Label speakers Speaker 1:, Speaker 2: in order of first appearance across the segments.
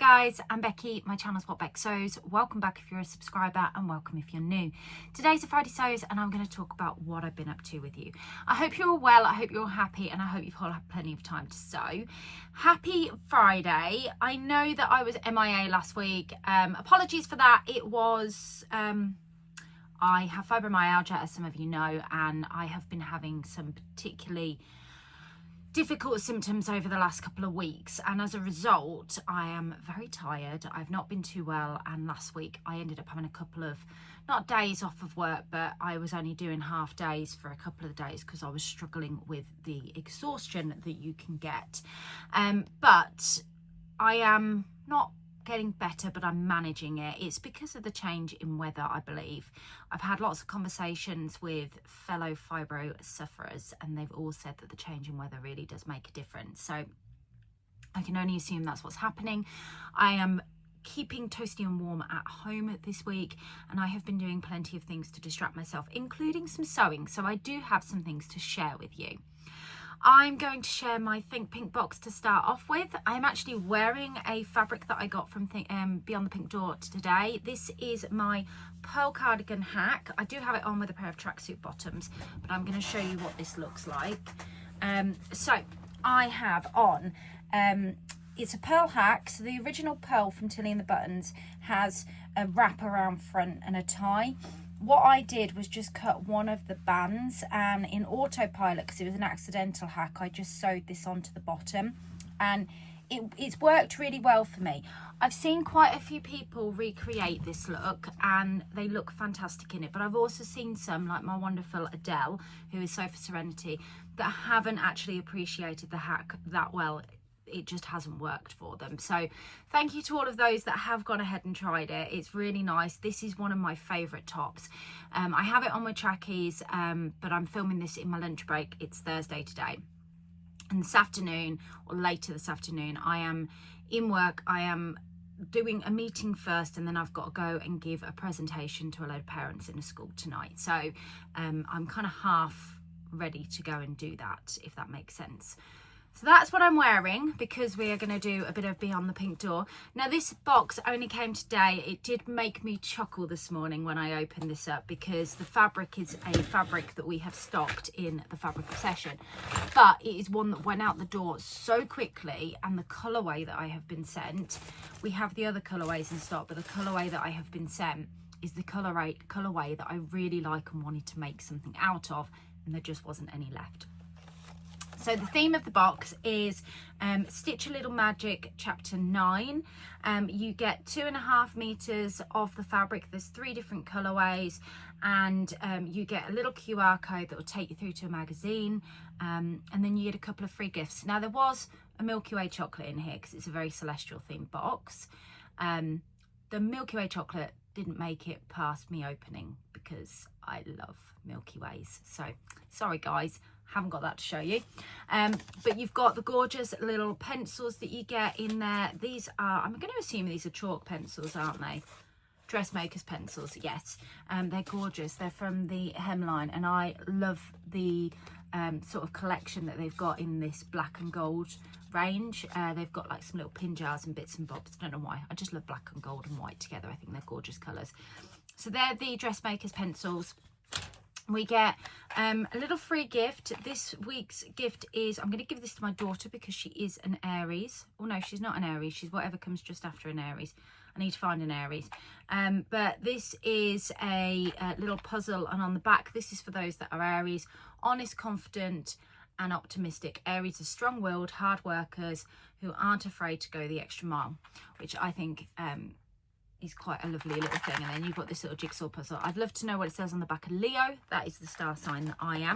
Speaker 1: guys, I'm Becky, my channel's What Beck Sews. Welcome back if you're a subscriber and welcome if you're new. Today's a Friday Sews and I'm going to talk about what I've been up to with you. I hope you're all well, I hope you're all happy, and I hope you've all had plenty of time to sew. Happy Friday. I know that I was MIA last week. Apologies for that. It was, I have fibromyalgia, as some of you know, and I have been having some particularly difficult symptoms over the last couple of weeks, and as a result I am very tired. I've not been too well, and last week I ended up having a couple of, not days off of work, but I was only doing half days for a couple of days because I was struggling with the exhaustion that you can get. But I am not getting better, but I'm managing it. It's because of the change in weather, I believe. I've had lots of conversations with fellow fibro sufferers and they've all said that the change in weather really does make a difference. So I can only assume that's what's happening. I am keeping toasty and warm at home this week, and I have been doing plenty of things to distract myself, including some sewing. So I do have some things to share with you. I'm going to share my Think Pink box to start off with. I'm actually wearing a fabric that I got from Beyond the Pink Door today. This is my pearl cardigan hack. I do have it on with a pair of tracksuit bottoms, but I'm going to show you what this looks like. So I have on, it's a pearl hack. So the original pearl from Tilly and the Buttons has a wrap around front and a tie. What I did was just cut one of the bands, and in autopilot, because it was an accidental hack, I just sewed this onto the bottom, and it's worked really well for me. I've seen quite a few people recreate this look and they look fantastic in it, but I've also seen some, like my wonderful Adele, who is Sofa Serenity, that haven't actually appreciated the hack that well. It just hasn't worked for them. So thank you to all of those that have gone ahead and tried it. It's really nice. This is one of my favorite tops. I have it on with trackies, but I'm filming this in my lunch break. It's Thursday today, and this afternoon, or later this afternoon, I am in work. I am doing a meeting first, and then I've got to go and give a presentation to a load of parents in a school tonight. So I'm kind of half ready to go and do that, if that makes sense. So that's what I'm wearing, because we are going to do a bit of Beyond the Pink Door. Now, this box only came today. It did make me chuckle this morning when I opened this up, because the fabric is a fabric that we have stocked in the Fabric Obsession, but it is one that went out the door so quickly, and the colourway that I have been sent, we have the other colourways in stock, but the colourway that I have been sent is the colourway that I really like and wanted to make something out of, and there just wasn't any left. So the theme of the box is Stitch a Little Magic Chapter 9. You get 2.5 meters of the fabric. There's 3 different colorways, and you get a little QR code that will take you through to a magazine, and then you get a couple of free gifts. Now, there was a Milky Way chocolate in here because it's a very celestial themed box. The Milky Way chocolate didn't make it past me opening because I love Milky Ways. So sorry guys, haven't got that to show you. But you've got the gorgeous little pencils that you get in there. These are, I'm going to assume these are chalk pencils, aren't they? Dressmaker's pencils, yes. They're gorgeous. They're from the hemline, and I love the sort of collection that they've got in this black and gold range. They've got like some little pin jars and bits and bobs. I don't know why. I just love black and gold and white together. I think they're gorgeous colours. So they're the Dressmaker's pencils. We get a little free gift. This week's gift is, I'm going to give this to my daughter because she is an Aries. Oh no, she's not an Aries. She's whatever comes just after an Aries. I need to find an Aries. But this is a little puzzle, and on the back, this is for those that are Aries: honest, confident and optimistic. Aries are strong-willed, hard workers who aren't afraid to go the extra mile, which I think is quite a lovely little thing. And then you've got this little jigsaw puzzle. I'd love to know what it says on the back of Leo. That is the star sign that I am.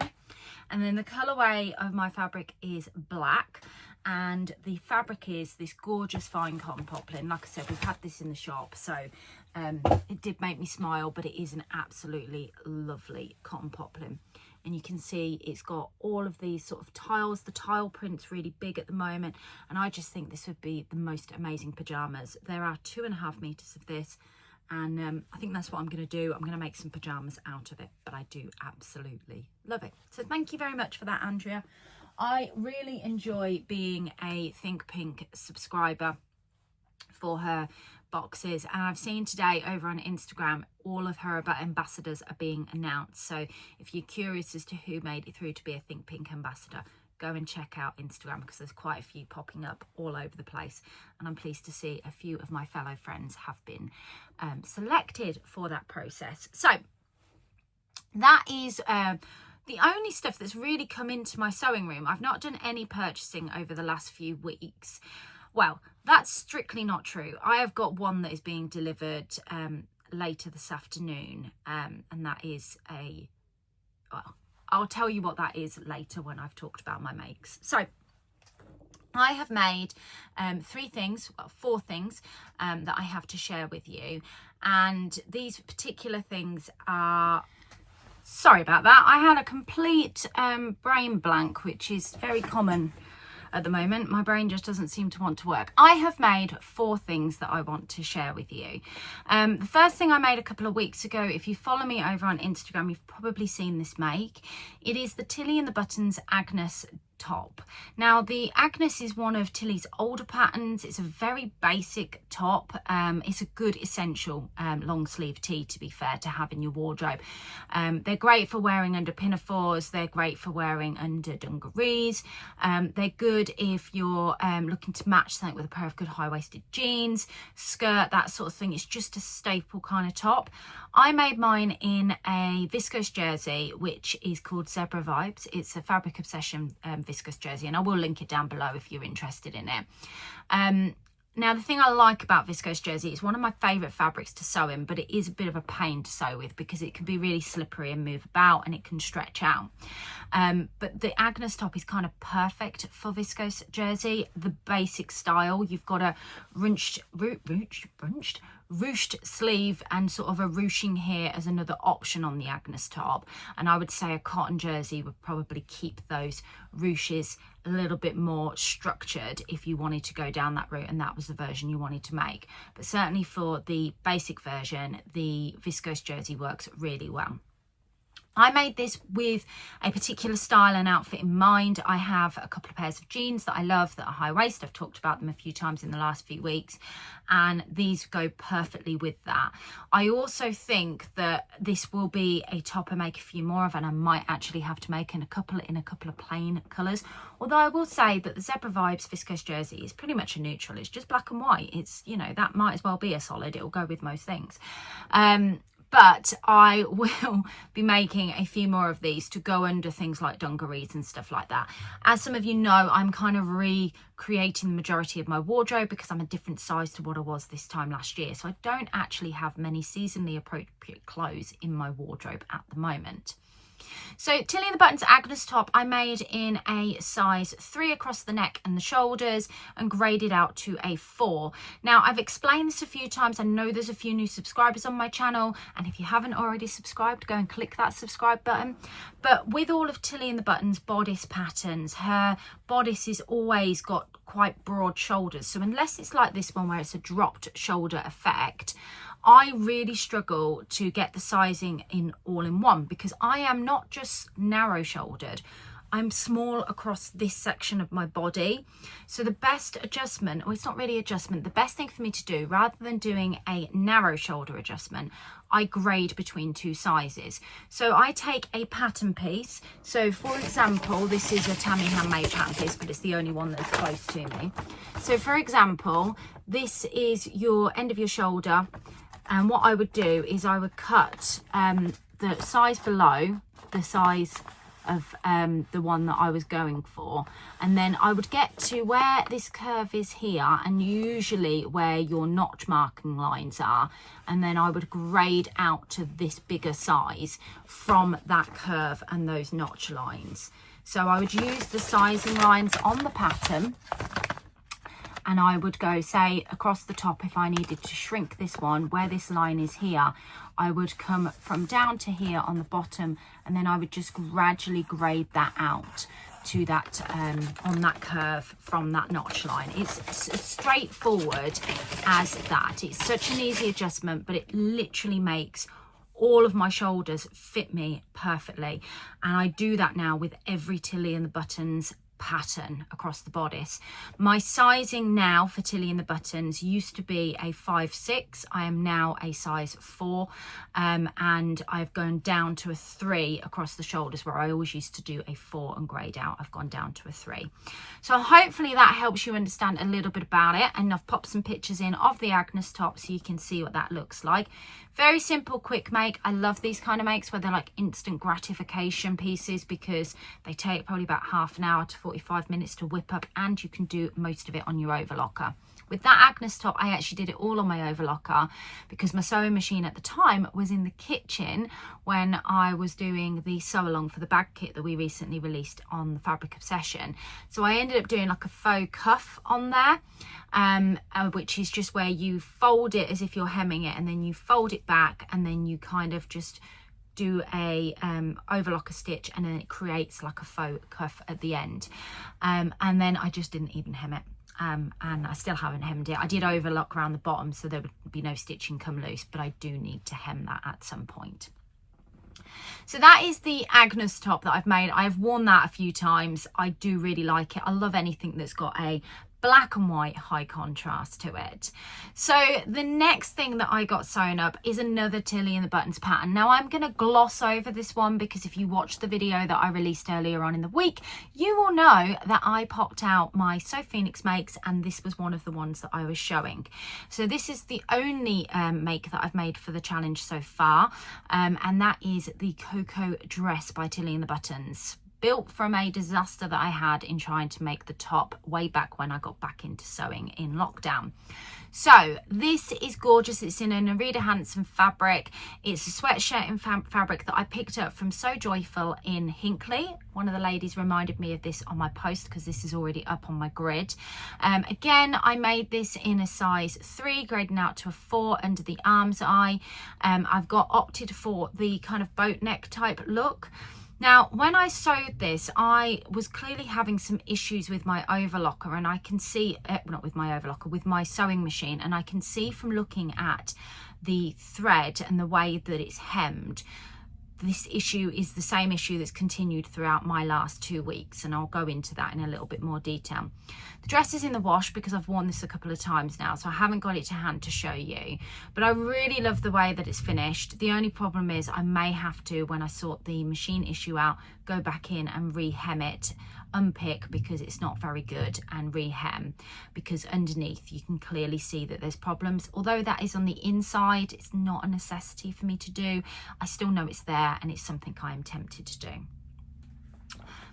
Speaker 1: And then the colorway of my fabric is black, and the fabric is this gorgeous fine cotton poplin. Like I said, we've had this in the shop, so it did make me smile, but it is an absolutely lovely cotton poplin. And you can see it's got all of these sort of tiles. The tile print's really big at the moment, and I just think this would be the most amazing pajamas. There are 2.5 meters of this, and I think that's what I'm going to do. I'm going to make some pajamas out of it, but I do absolutely love it. So thank you very much for that, Andrea. I really enjoy being a Think Pink subscriber for her boxes. And I've seen today over on Instagram, all of her ambassadors are being announced. So if you're curious as to who made it through to be a Think Pink ambassador, go and check out Instagram, because there's quite a few popping up all over the place. And I'm pleased to see a few of my fellow friends have been selected for that process. So that is the only stuff that's really come into my sewing room. I've not done any purchasing over the last few weeks. Well, that's strictly not true. I have got one that is being delivered later this afternoon, and that is well, I'll tell you what that is later when I've talked about my makes. So I have made four things that I have to share with you, and these particular things are, sorry about that, I had a complete brain blank, which is very common at the moment. My brain just doesn't seem to want to work. I have made four things that I want to share with you. The first thing I made a couple of weeks ago, if you follow me over on Instagram, you've probably seen this make. It is the Tilly and the Buttons Agnes top. Now the Agnes is one of Tilly's older patterns. It's a very basic top. It's a good essential long sleeve tee, to be fair, to have in your wardrobe. They're great for wearing under pinafores. They're great for wearing under dungarees. They're good if you're looking to match something with a pair of good high-waisted jeans, skirt, that sort of thing. It's just a staple kind of top. I made mine in a viscose jersey, which is called Zebra Vibes. It's a Fabric Obsession viscose jersey, and I will link it down below if you're interested in it. Now, the thing I like about viscose jersey, it's one of my favourite fabrics to sew in, but it is a bit of a pain to sew with because it can be really slippery and move about, and it can stretch out. But the Agnes top is kind of perfect for viscose jersey. The basic style, you've got a ruched sleeve and sort of a ruching here as another option on the Agnes top. And I would say a cotton jersey would probably keep those ruches a little bit more structured if you wanted to go down that route and that was the version you wanted to make. But certainly for the basic version, the viscose jersey works really well. I made this with a particular style and outfit in mind. I have a couple of pairs of jeans that I love that are high waist. I've talked about them a few times in the last few weeks, and these go perfectly with that. I also think that this will be a top I make a few more of, and I might actually have to make in a couple of plain colours. Although I will say that the Zebra Vibes viscose jersey is pretty much a neutral. It's just black and white. It's, you know, that might as well be a solid. It'll go with most things. But I will be making a few more of these to go under things like dungarees and stuff like that. As some of you know, I'm kind of recreating the majority of my wardrobe because I'm a different size to what I was this time last year. So I don't actually have many seasonally appropriate clothes in my wardrobe at the moment. So Tilly and the Buttons Agnes top I made in a size 3 across the neck and the shoulders and graded out to a 4. Now I've explained this a few times. I know there's a few new subscribers on my channel, and if you haven't already subscribed, go and click that subscribe button. But with all of Tilly and the Buttons bodice patterns, her bodice has always got quite broad shoulders. So unless it's like this one where it's a dropped shoulder effect, I really struggle to get the sizing in all in one because I am not just narrow shouldered, I'm small across this section of my body. So the best adjustment, or it's not really adjustment, the best thing for me to do, rather than doing a narrow shoulder adjustment, I grade between two sizes. So I take a pattern piece. So for example, this is a Tammy handmade pattern piece, but it's the only one that's close to me. So for example, this is your end of your shoulder. And what I would do is I would cut the size below the size of the one that I was going for, and then I would get to where this curve is here and usually where your notch marking lines are, and then I would grade out to this bigger size from that curve and those notch lines. So I would use the sizing lines on the pattern, and I would go, say, across the top. If I needed to shrink this one, where this line is here, I would come from down to here on the bottom, and then I would just gradually grade that out to that on that curve from that notch line. It's as straightforward as that. It's such an easy adjustment, but it literally makes all of my shoulders fit me perfectly. And I do that now with every Tilly and the Buttons pattern across the bodice. My sizing now for Tilly and the Buttons used to be a 5'6". I am now a size 4, and I've gone down to a 3 across the shoulders, where I always used to do a 4 and greyed out. I've gone down to a 3. So hopefully that helps you understand a little bit about it, and I've popped some pictures in of the Agnes top so you can see what that looks like. Very simple, quick make. I love these kind of makes where they're like instant gratification pieces, because they take probably about half an hour to 45 minutes to whip up, and you can do most of it on your overlocker. With that Agnes top, I actually did it all on my overlocker because my sewing machine at the time was in the kitchen when I was doing the sew along for the bag kit that we recently released on the Fabric Obsession. So I ended up doing like a faux cuff on there, which is just where you fold it as if you're hemming it, and then you fold it back, and then you kind of just do a overlocker stitch, and then it creates like a faux cuff at the end. And then I just didn't even hem it. And I still haven't hemmed it. I did overlock around the bottom so there would be no stitching come loose, but I do need to hem that at some point. So that is the Agnes top that I've made. I've worn that a few times. I do really like it. I love anything that's got a black and white high contrast to it. So the next thing that I got sewn up is another Tilly and the Buttons pattern. Now I'm going to gloss over this one because if you watched the video that I released earlier on in the week, you will know that I popped out my Sew Phoenix makes, and this was one of the ones that I was showing. So this is the only make that I've made for the challenge so far, and that is the Cocoa dress by Tilly and the Buttons, built from a disaster that I had in trying to make the top way back when I got back into sewing in lockdown. So this is gorgeous. It's in an Arita Hanson fabric. It's a sweatshirt in fabric that I picked up from So Joyful in Hinckley. One of the ladies reminded me of this on my post because this is already up on my grid. Again, I made this in a size 3, grading out to a 4 under the arm's eye. I've opted for the kind of boat neck type look. Now, when I sewed this, I was clearly having some issues with my overlocker, and I can see, not with my overlocker, with my sewing machine, and I can see from looking at the thread and the way that it's hemmed, this issue is the same issue that's continued throughout my last 2 weeks, and I'll go into that in a little bit more detail. The dress is in the wash because I've worn this a couple of times now, so I haven't got it to hand to show you, but I really love the way that it's finished. The only problem is I may have to, when I sort the machine issue out, go back in and re-hem it, unpick because it's not very good, and re-hem because underneath you can clearly see that there's problems. Although that is on the inside, it's not a necessity for me to do. I still know it's there, and it's something I am tempted to do.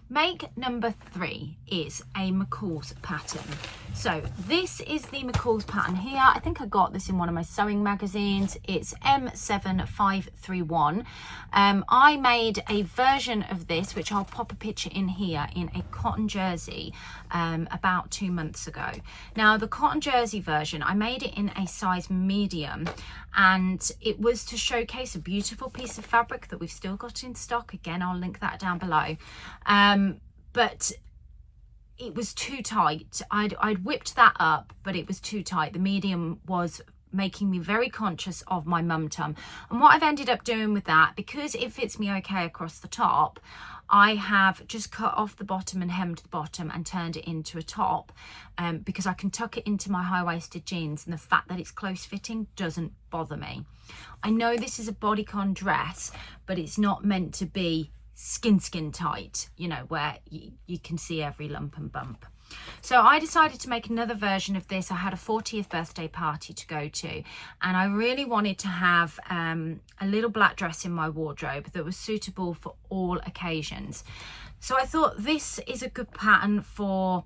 Speaker 1: Make number 3 is a McCall's pattern. So this is the McCall's pattern here. I think I got this in one of my sewing magazines. It's M7531. I made a version of this, which I'll pop a picture in here, in a cotton jersey about 2 months ago. Now the cotton jersey version, I made it in a size medium, and it was to showcase a beautiful piece of fabric that we've still got in stock. Again, I'll link that down below. But it was too tight. I'd whipped that up, but it was too tight. The medium was making me very conscious of my mum tum. And what I've ended up doing with that, because it fits me okay across the top, I have just cut off the bottom and hemmed the bottom and turned it into a top, because I can tuck it into my high-waisted jeans, and the fact that it's close fitting doesn't bother me. I know this is a bodycon dress, but it's not meant to be skin tight, you know, where you can see every lump and bump. So I decided to make another version of this. I had a 40th birthday party to go to, and I really wanted to have a little black dress in my wardrobe that was suitable for all occasions. So I thought this is a good pattern for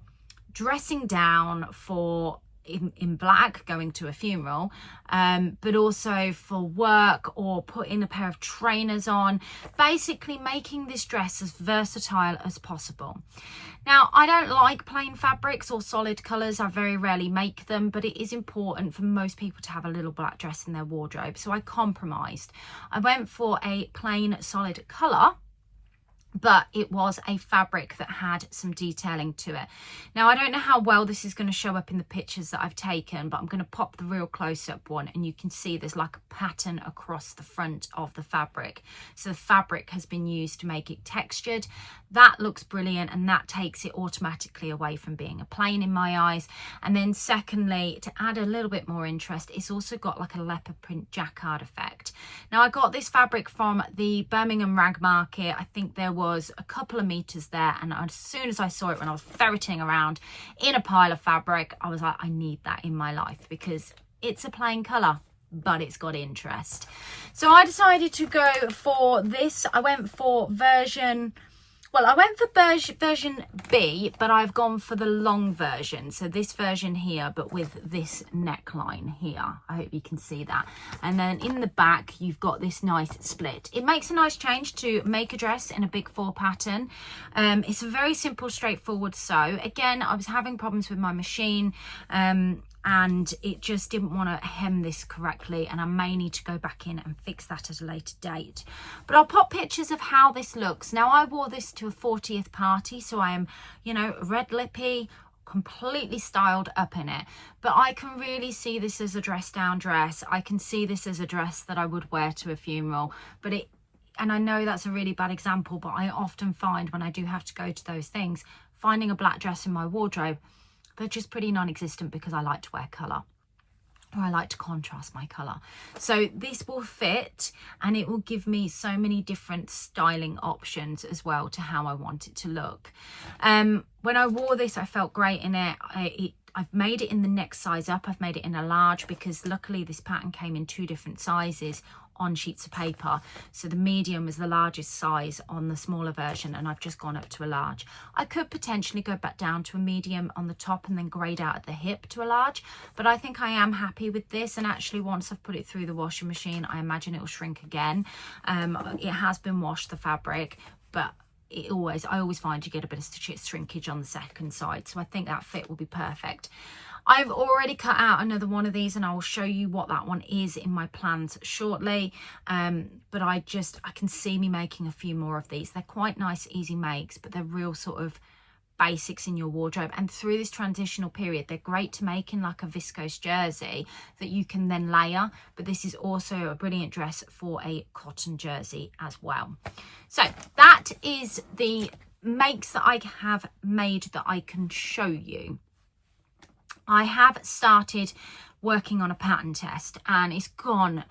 Speaker 1: dressing down, for in black going to a funeral, but also for work, or putting a pair of trainers on, basically making this dress as versatile as possible. Now, I don't like plain fabrics or solid colours. I very rarely make them, but it is important for most people to have a little black dress in their wardrobe, so I compromised. I went for a plain solid colour but it was a fabric that had some detailing to it. Now, I don't know how well this is going to show up in the pictures that I've taken, but I'm going to pop the real close-up one, and you can see there's like a pattern across the front of the fabric. So the fabric has been used to make it textured. That looks brilliant, and that takes it automatically away from being a plain in my eyes. And then secondly, to add a little bit more interest, it's also got like a leopard print jacquard effect. Now, I got this fabric from the Birmingham Rag Market. I think there was a couple of meters there, and as soon as I saw it when I was ferreting around in a pile of fabric, I was like, I need that in my life because it's a plain colour, but it's got interest. So I decided to go for this. I went for version B, but I've gone for the long version. So this version here, but with this neckline here. I hope you can see that. And then in the back, you've got this nice split. It makes a nice change to make a dress in a big 4 pattern. It's a very simple, straightforward sew. Again, I was having problems with my machine. And it just didn't want to hem this correctly, and I may need to go back in and fix that at a later date. But I'll pop pictures of how this looks. Now, I wore this to a 40th party, so I am, you know, red lippy, completely styled up in it. But I can really see this as a dress down dress. I can see this as a dress that I would wear to a funeral. And I know that's a really bad example, but I often find when I do have to go to those things, finding a black dress in my wardrobe, they're just pretty non-existent because I like to wear colour, or I like to contrast my colour. So this will fit, and it will give me so many different styling options as well to how I want it to look. When I wore this, I felt great in it. I've made it in the next size up. I've made it in a large because luckily this pattern came in 2 different sizes on sheets of paper. So the medium was the largest size on the smaller version, and I've just gone up to a large. I could potentially go back down to a medium on the top and then grade out at the hip to a large, but I think I am happy with this. And actually, once I've put it through the washing machine, I imagine it will shrink again. It has been washed, the fabric, but I always find you get a bit of shrinkage on the second side, so I think that fit will be perfect. I've already cut out another one of these, and I will show you what that one is in my plans shortly. But I can see me making a few more of these. They're quite nice, easy makes, but they're real sort of basics in your wardrobe. And through this transitional period, they're great to make in like a viscose jersey that you can then layer. But this is also a brilliant dress for a cotton jersey as well. So that is the makes that I have made that I can show you. I have started working on a pattern test, and it's gone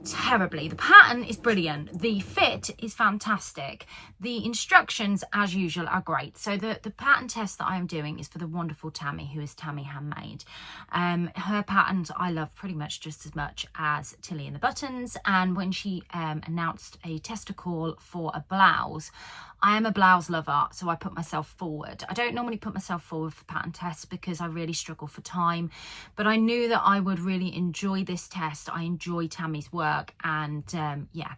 Speaker 1: terribly. The pattern is brilliant. The fit is fantastic. The instructions, as usual, are great. So the pattern test that I am doing is for the wonderful Tammy, who is Tammy Handmade. Her patterns I love pretty much just as much as Tilly and the Buttons. And when she announced a tester call for a blouse, I am a blouse lover, so I put myself forward. I don't normally put myself forward for pattern tests because I really struggle for time, but I knew that I would really enjoy this test. I enjoy Tammy's work, and yeah.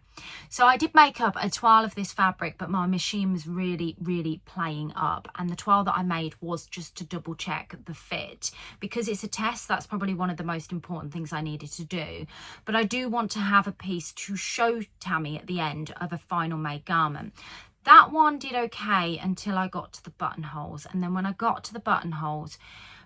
Speaker 1: So I did make up a toile of this fabric, but my machine was really, really playing up, and the toile that I made was just to double check the fit. Because it's a test, that's probably one of the most important things I needed to do. But I do want to have a piece to show Tammy at the end of a final made garment. That one did okay until I got to the buttonholes. And then when I got to the buttonholes,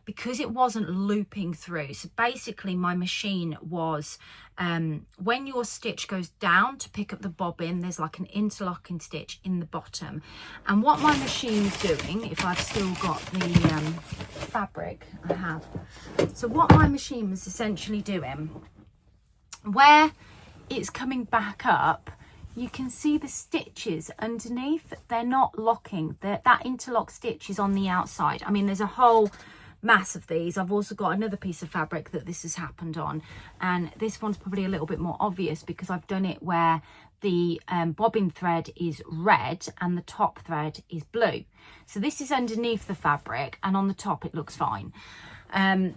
Speaker 1: because it wasn't looping through, so basically my machine was, when your stitch goes down to pick up the bobbin, there's like an interlocking stitch in the bottom. And what my machine is doing, if I've still got the fabric, I have. So what my machine was essentially doing, where it's coming back up, you can see the stitches underneath. They're not locking. That interlock stitch is on the outside. I mean, there's a whole mass of these. I've also got another piece of fabric that this has happened on, and this one's probably a little bit more obvious because I've done it where the bobbin thread is red and the top thread is blue. So this is underneath the fabric, and on the top it looks fine. And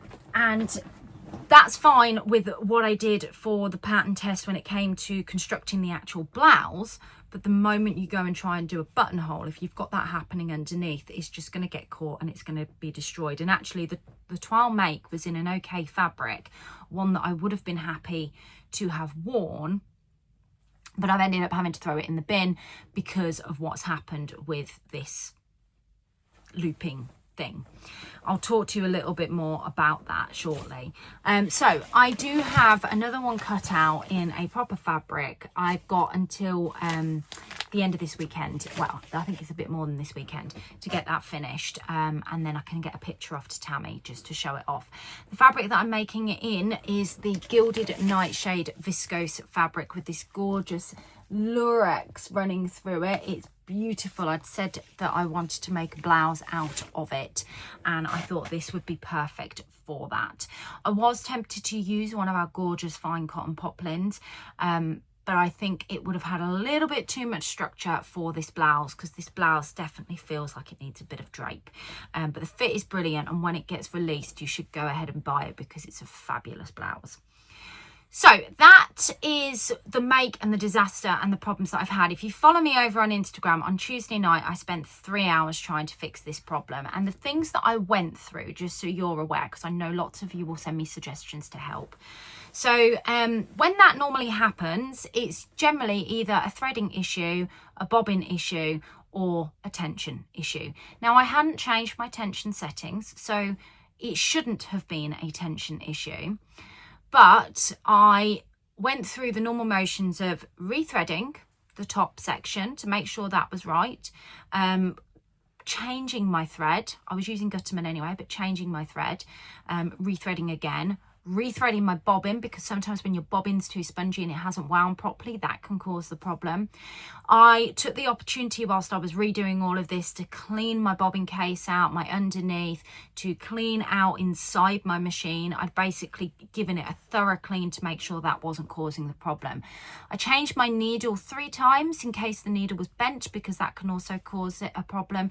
Speaker 1: that's fine with what I did for the pattern test when it came to constructing the actual blouse. But the moment you go and try and do a buttonhole, if you've got that happening underneath, it's just going to get caught and it's going to be destroyed. And actually the toile make was in an okay fabric, one that I would have been happy to have worn. but I've ended up having to throw it in the bin because of what's happened with this looping thing. I'll talk to you a little bit more about that shortly. So I do have another one cut out in a proper fabric. I've got until the end of this weekend, well, I think it's a bit more than this weekend, to get that finished, and then I can get a picture off to Tammy just to show it off. The fabric that I'm making it in is the Gilded Nightshade viscose fabric with this gorgeous lurex running through it. It's beautiful. I'd said that I wanted to make a blouse out of it, and I thought this would be perfect for that. I was tempted to use one of our gorgeous fine cotton poplins, but I think it would have had a little bit too much structure for this blouse, because this blouse definitely feels like it needs a bit of drape. But the fit is brilliant, and when it gets released, you should go ahead and buy it because it's a fabulous blouse. So that is the make and the disaster and the problems that I've had. If you follow me over on Instagram, on Tuesday night, I spent 3 hours trying to fix this problem. And the things that I went through, just so you're aware, because I know lots of you will send me suggestions to help. So when that normally happens, it's generally either a threading issue, a bobbin issue, or a tension issue. Now, I hadn't changed my tension settings, so it shouldn't have been a tension issue. But I went through the normal motions of rethreading the top section to make sure that was right, changing my thread. I was using Gutterman anyway, but changing my thread, rethreading again, rethreading my bobbin, because sometimes when your bobbin's too spongy and it hasn't wound properly, that can cause the problem. I took the opportunity whilst I was redoing all of this to clean my bobbin case out, my underneath, to clean out inside my machine. I'd basically given it a thorough clean to make sure that wasn't causing the problem. I changed my needle 3 times in case the needle was bent, because that can also cause it a problem.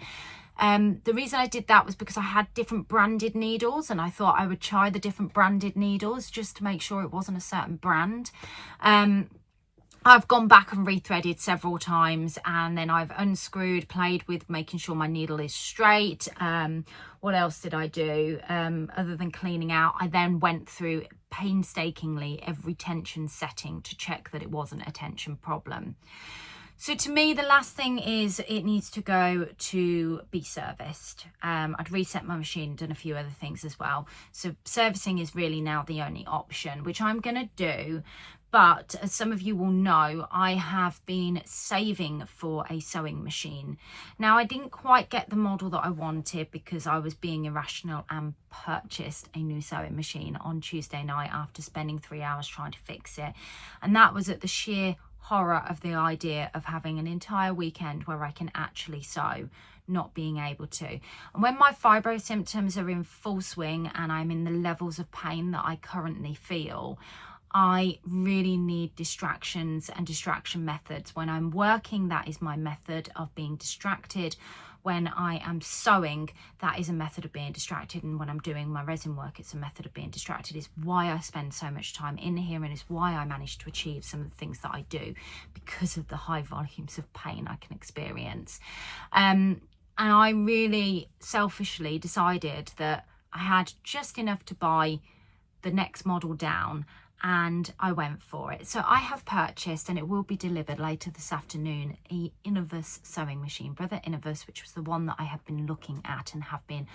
Speaker 1: The reason I did that was because I had different branded needles, and I thought I would try the different branded needles just to make sure it wasn't a certain brand. I've gone back and rethreaded several times, and then I've unscrewed, played with making sure my needle is straight. What else did I do other than cleaning out? I then went through painstakingly every tension setting to check that it wasn't a tension problem. So to me, the last thing is it needs to go to be serviced. I'd reset my machine, done a few other things as well. So servicing is really now the only option, which I'm going to do. But as some of you will know, I have been saving for a sewing machine. Now, I didn't quite get the model that I wanted because I was being irrational and purchased a new sewing machine on Tuesday night after spending 3 hours trying to fix it. And that was at the sheer horror of the idea of having an entire weekend where I can actually sew, not being able to. And when my fibro symptoms are in full swing and I'm in the levels of pain that I currently feel, I really need distractions and distraction methods. When I'm working, that is my method of being distracted. When I am sewing, that is a method of being distracted. And when I'm doing my resin work, it's a method of being distracted. It's why I spend so much time in here, and it's why I manage to achieve some of the things that I do, because of the high volumes of pain I can experience. And I really selfishly decided that I had just enough to buy the next model down, and I went for it. So I have purchased, and it will be delivered later this afternoon, a Innovus sewing machine, Brother Innovus, which was the one that I have been looking at and have been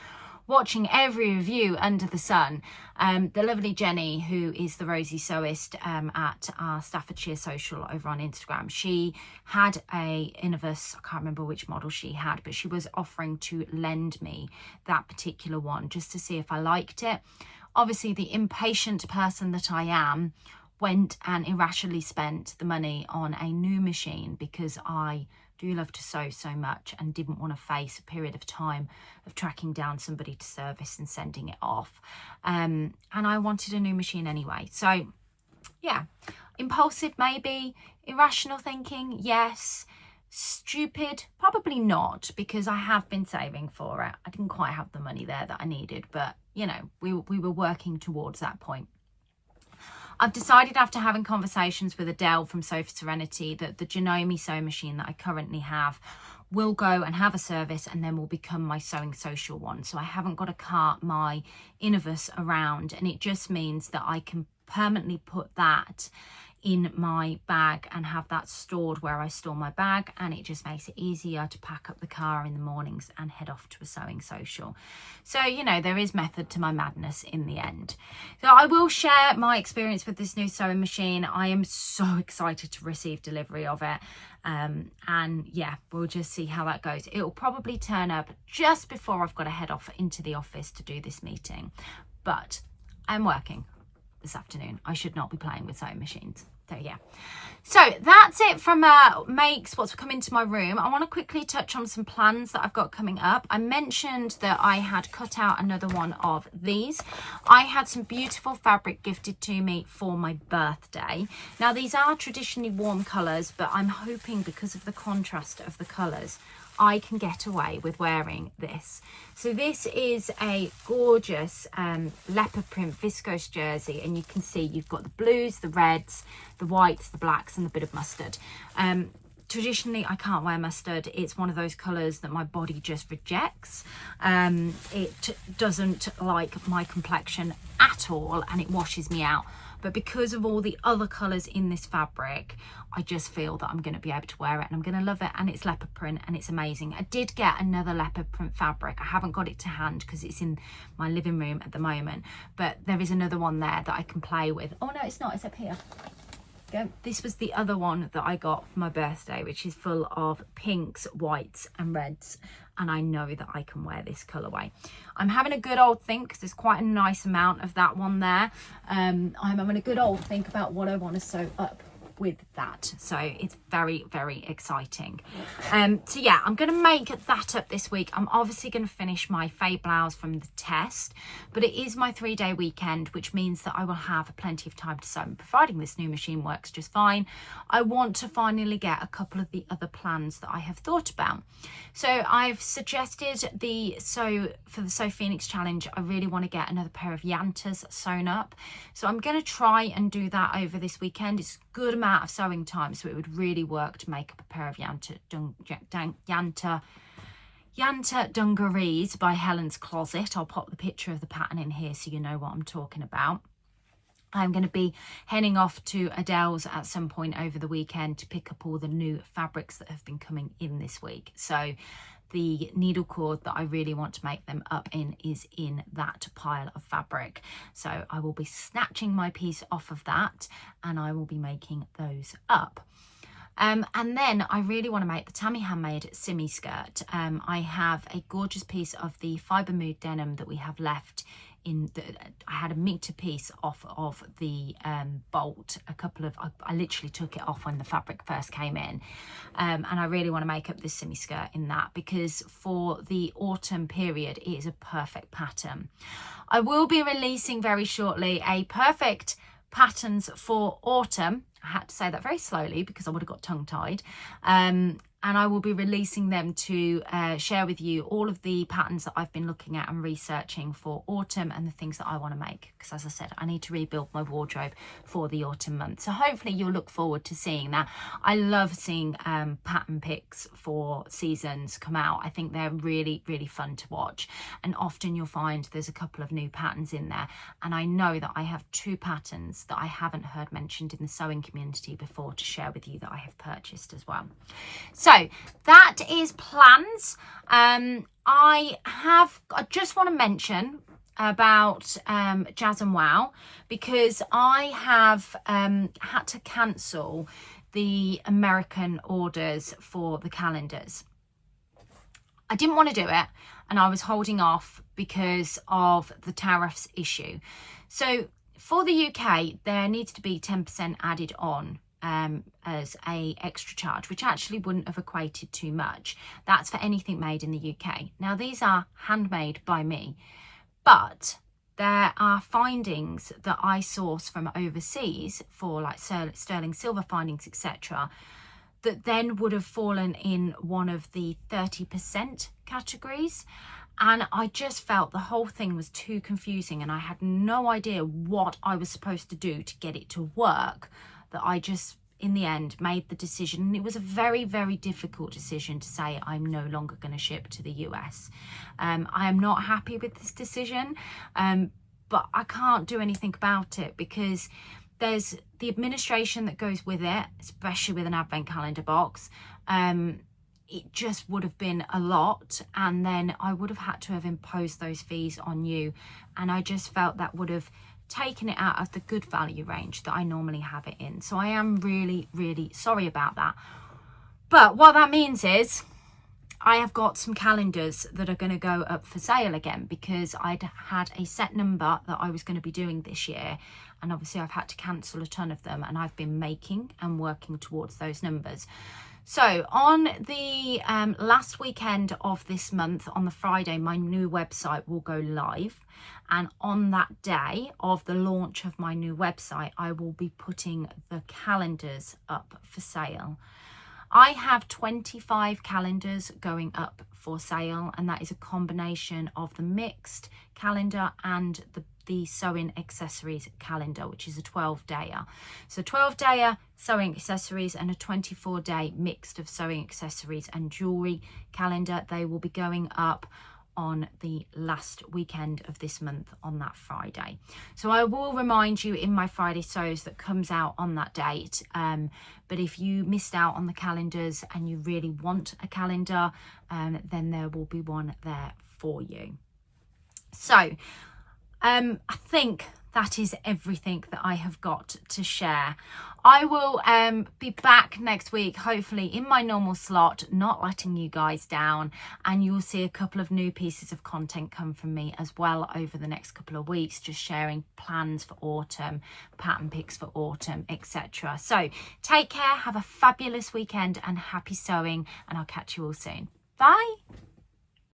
Speaker 1: watching every review under the sun. The lovely Jenny, who is the Rosie Sewist at our Staffordshire social over on Instagram, she had a Innovus, I can't remember which model she had, but she was offering to lend me that particular one just to see if I liked it. Obviously, the impatient person that I am went and irrationally spent the money on a new machine because I do love to sew so much and didn't want to face a period of time of tracking down somebody to service and sending it off. And I wanted a new machine anyway. So, yeah, impulsive maybe, irrational thinking, yes. Stupid, probably not, because I have been saving for it. I didn't quite have the money there that I needed, but you know, we were working towards that point. I've decided, after having conversations with Adele from Sew for Serenity, that the Janome sewing machine that I currently have will go and have a service and then will become my sewing social one. So I haven't got to cart my Innovus around, and it just means that I can permanently put that in my bag and have that stored where I store my bag, and it just makes it easier to pack up the car in the mornings and head off to a sewing social. So, you know, there is method to my madness in the end. So I will share my experience with this new sewing machine. I am so excited to receive delivery of it. And yeah, we'll just see how that goes. It will probably turn up just before I've got to head off into the office to do this meeting, but I'm working this afternoon. I should not be playing with sewing machines. So yeah, so that's it from makes what's come into my room. I want to quickly touch on some plans that I've got coming up. I mentioned that I had cut out another one of these. I had some beautiful fabric gifted to me for my birthday. Now these are traditionally warm colours, but I'm hoping because of the contrast of the colours, I can get away with wearing this. So this is a gorgeous leopard print viscose jersey, and you can see you've got the blues, the reds, the whites, the blacks, and the bit of mustard. Traditionally, I can't wear mustard. It's one of those colours that my body just rejects. It doesn't like my complexion at all, and it washes me out. But because of all the other colours in this fabric, I just feel that I'm going to be able to wear it and I'm going to love it. And it's leopard print and it's amazing. I did get another leopard print fabric. I haven't got it to hand because it's in my living room at the moment. But there is another one there that I can play with. Oh no, it's not. It's up here. Go. This was the other one that I got for my birthday, which is full of pinks, whites and reds. And I know that I can wear this colourway. I'm having a good old think because there's quite a nice amount of that one there. I'm having a good old think about what I want to sew up with that. So it's very, very exciting. So yeah, I'm going to make that up this week. I'm obviously going to finish my fade blouse from the test, but it is my 3-day weekend, which means that I will have plenty of time to sew. Providing this new machine works just fine, I want to finally get a couple of the other plans that I have thought about. So I've suggested for the Sew Phoenix challenge, I really want to get another pair of yantas sewn up. So I'm going to try and do that over this weekend. It's a good amount of sewing time, so it would really work to make up a pair of Yanta dungarees by Helen's Closet. I'll pop the picture of the pattern in here so you know what I'm talking about. I'm going to be heading off to Adele's at some point over the weekend to pick up all the new fabrics that have been coming in this week. So the needle cord that I really want to make them up in is in that pile of fabric. So I will be snatching my piece off of that and I will be making those up. And then I really want to make the Tammy Handmade Simi skirt. I have a gorgeous piece of the Fibre Mood denim that we have left I had a meter piece off of the bolt. I literally took it off when the fabric first came in. And I really want to make up this Simi skirt in that because for the autumn period, it is a perfect pattern. I will be releasing very shortly a perfect patterns for autumn. I had to say that very slowly because I would have got tongue-tied. And I will be releasing them to share with you all of the patterns that I've been looking at and researching for autumn and the things that I want to make. Because as I said, I need to rebuild my wardrobe for the autumn month. So hopefully you'll look forward to seeing that. I love seeing pattern picks for seasons come out. I think they're really, really fun to watch. And often you'll find there's a couple of new patterns in there. And I know that I have 2 patterns that I haven't heard mentioned in the sewing community before to share with you that I have purchased as well. So that is plans. I just want to mention about Jazz and Wow because I have had to cancel the American orders for the calendars. I didn't want to do it and I was holding off because of the tariffs issue. So for the UK, there needs to be 10% added on as a extra charge, which actually wouldn't have equated too much. That's for anything made in the UK. Now these are handmade by me, but there are findings that I source from overseas for like sterling silver findings, etc., that then would have fallen in one of the 30% categories. And I just felt the whole thing was too confusing and I had no idea what I was supposed to do to get it to work, that I just in the end made the decision. And it was a very, very difficult decision to say I'm no longer going to ship to the US. I am not happy with this decision, but I can't do anything about it because there's the administration that goes with it, especially with an advent calendar box. It just would have been a lot, and then I would have had to have imposed those fees on you, and I just felt that would have taken it out of the good value range that I normally have it in. So I am really, really sorry about that. But what that means is I have got some calendars that are going to go up for sale again, because I'd had a set number that I was going to be doing this year, and obviously I've had to cancel a ton of them, and I've been making and working towards those numbers. So on the last weekend of this month, on the Friday, my new website will go live. And on that day of the launch of my new website, I will be putting the calendars up for sale. I have 25 calendars going up for sale, and that is a combination of the mixed calendar and the sewing accessories calendar, which is a 12-dayer. So 12-dayer sewing accessories and a 24-day mixed of sewing accessories and jewelry calendar. They will be going up on the last weekend of this month on that Friday. So I will remind you in my Friday sews that comes out on that date. But if you missed out on the calendars and you really want a calendar, then there will be one there for you. So I think that is everything that I have got to share. I will be back next week, hopefully in my normal slot, not letting you guys down, and you will see a couple of new pieces of content come from me as well over the next couple of weeks, just sharing plans for autumn, pattern picks for autumn, etc. So take care, have a fabulous weekend, and happy sewing, and I'll catch you all soon. Bye.